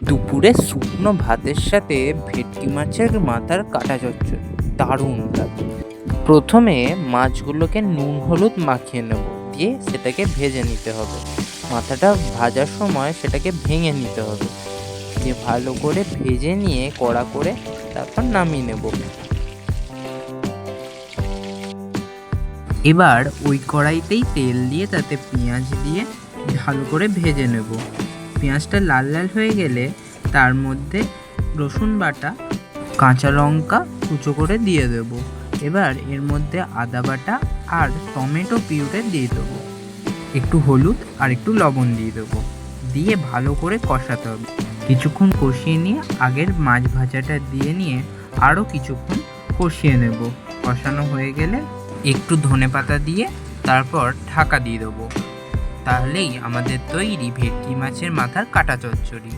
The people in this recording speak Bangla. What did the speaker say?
দুপুরে শুকনো ভাতের সাথে ভেটকি মাছের মাথার কাটা চচ্চড়ি দারুণ লাগে। প্রথমে মাছগুলোকে নুন হলুদ মাখিয়ে নেব, দিয়ে সেটাকে ভেজে নিতে হবে। মাথাটা ভাজার সময় সেটাকে ভেঙে নিতে হবে, দিয়ে ভালো করে ভেজে নিয়ে কড়া করে তারপর নামিয়ে নেব। এবার ওই কড়াইতেই তেল দিয়ে তাতে পেঁয়াজ দিয়ে ভালো করে ভেজে নেব। পেঁয়াজটা লাল লাল হয়ে গেলে তার মধ্যে রসুন বাটা, কাঁচা লঙ্কা কুচো করে দিয়ে দেব। এবার এর মধ্যে আদা বাটা আর টমেটো পিউরে দিয়ে দেবো, একটু হলুদ আর একটু লবণ দিয়ে দেবো, দিয়ে ভালো করে কষাতে হবে। কিছুক্ষণ কষিয়ে নিয়ে আগের মাছ ভাজাটা দিয়ে নিয়ে আরও কিছুক্ষণ কষিয়ে নেব। কষানো হয়ে গেলে একটু ধনেপাতা দিয়ে তারপর ঢাকা দিয়ে দেবো। তাহলেই আমাদের তৈরি ভেটকি মাছের মাথার কাটা চচ্চড়ি।